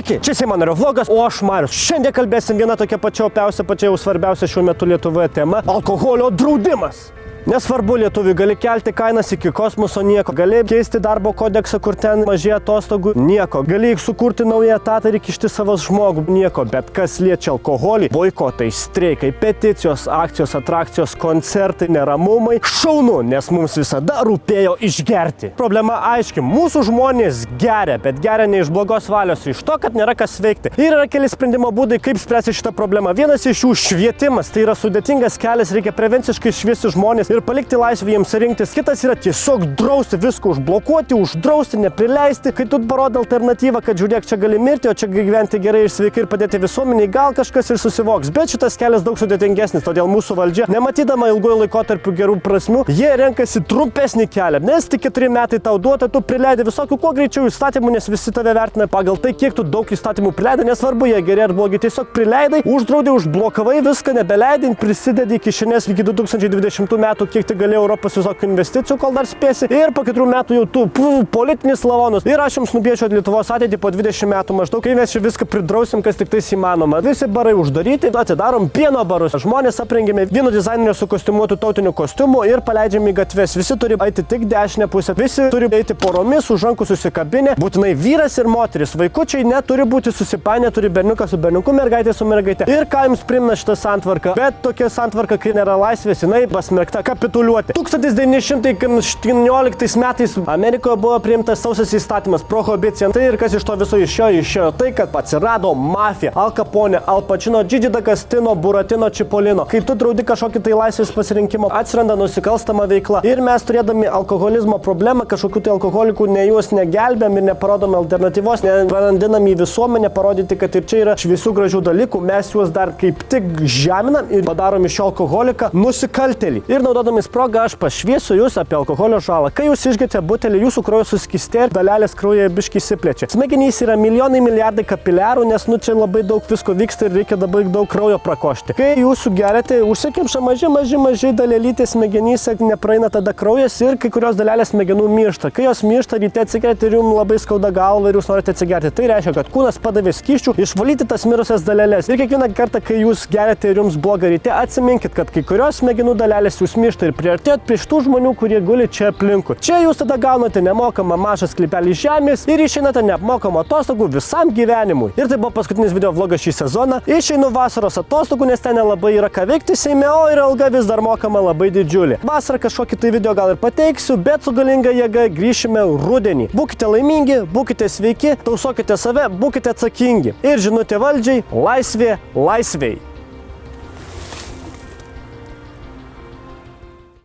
Sveiki, čia Seimo nario vlogas, o aš Marius. Šiandien kalbėsim vieną tokią pačią jau svarbiausią šiuo metu Lietuvoje temą – alkoholio draudimas. Nesvarbu, lietuviui gali kelti kainas iki kosmoso, nieko. Gali keisti darbo kodeksą, kur ten mažėja atostogų, nieko. Gali sukurti naują etatą ir įkišti savo žmogų, nieko. Bet kas liečia alkoholį, boikotai, streikai, peticijos, akcijos, atrakcijos, koncertai, neramumai, šaunu, nes mums visada rūpėjo išgerti. Problema aiški, mūsų žmonės geria, bet geria ne iš blogos valios, iš to, kad nėra kas veikti. Ir yra keli sprendimo būdai, kaip spręsti šitą problemą. Vienas iš jų švietimas, tai yra sudėtingas kelias, reikia prevenciškai šviesti žmonės ir palikti laisvę jiems rinktis. Kitas yra tiesiog drausti viską, užblokuoti, uždrausti, neprileisti, kai tu parodai alternatyvą, kad žiūrėk, čia gali mirti, o čia gyventi gerai ir sveikai ir padėti visuomeniai, gal kažkas ir susivoks. Bet šitas kelias daug sudėtingesnis, todėl mūsų valdžia, nematydama ilgojo laikotarpių gerų prasmių, jie renkasi trumpesnį kelią. Nes tik 4 metai tau duota, tu prileidai visokių kuo greičiau įstatymų, nes visi tave vertina pagal tai, kiek tu daug įstatymų prileidai, nesvarbu, jie geri ar blogi, tiesiog prileidai, uždraudai, užblokavai viską, nebeleidai, prisidedi iki šiandien iki 2020 metų, kiek tik galėjo Europos visokių investicijų, kol dar spėsi. Ir po 4 metų jau tu politinis lavonus. Ir aš jums nupiešiu Lietuvos ateitį po 20 metų maždaug, kai mes čia viską pridrausim, kas tik tais įmanoma. Visi barai uždaryti, atidarom pieno barus. Žmonės aprengėme vieno dizainerio su kostiumuotu tautiniu kostiumu ir paleidžiame į gatves. Visi turi eiti tik dešinę pusę. Visi turi eiti poromis, už rankų susikabinę. Būtinai vyras ir moteris. Vaikučiai neturi būti susipainę, turi berniukas su berniuku, mergaitė su mergaitė. Ir ką jums primena šitą santvarką? Bet tokia santvarka, kai nėra laisvės, jinai pasmerkta kapituliuoti. 1917 metais Amerikoje buvo priimtas sausas įstatymas prohibicija. Tai ir kas iš to viso išėjo tai, kad atsirado mafija. Al Capone, Al Pacino, Gigi D'Agostino, Buratino, Cipollino. Kai tu draudi kažkokį tai laisvės pasirinkimą, atsiranda nusikalstama veikla. Ir mes turėdami alkoholizmo problemą, kažkokių tai alkoholikų juos negelbėm ir neparodome alternatyvos, nebrandinam į visuomenę, parodyti, kad ir čia yra šviesių gražių dalykų, mes juos dar kaip tik žeminam ir padarom iš alkoholiką nusikaltėlį. Ir naudodamis progą aš pašviesiu jūs apie alkoholio žalą. Kai jūs išgerite butelį, jūsų kraujas suskystė ir dalelės kraujyje biškį išsiplečia. Smegenys yra milijonai, milijardai kapiliarų, nes čia labai daug visko vyksta ir reikia labai daug kraujo prakošti. Kai jūs sugerėte, užsikimša maži dalelytės smegenyse, nepraeina tada kraujas ir kai kurios dalelės smegenų miršta. Kai jos miršta, ryte atsigerti ir jums labai skauda galva ir jūs norite atsigerti. Tai reiškia, kad kūnas padavė skysčių išvalyti tas mirusias dalelės. Ir kiekvieną kartą, kai jūs gerėte ir jums bloga ryte, atsiminkit, kad kai kurios smegenų dalelės jūs miršta ir priartėjot prie šitų žmonių, kurie guli čia aplinkui. Čia jūs tada gaunate nemokamą mažą sklypelį žemės ir išeinate neapmokamą atostogų visam gyvenimui. Ir tai buvo paskutinis video vlogas šį sezoną. Išeinu vasaros atostogų, nes ten nelabai yra ką veikti Seime, o ir alga vis dar mokama labai didžiulė. Vasarą kažkokį tai video gal ir pateiksiu, bet su galinga jėga grįšime rudenį. Būkite laimingi, būkite sveiki, tausokite save, būkite atsakingi. Ir žinutė valdžiai – laisvė laisvei.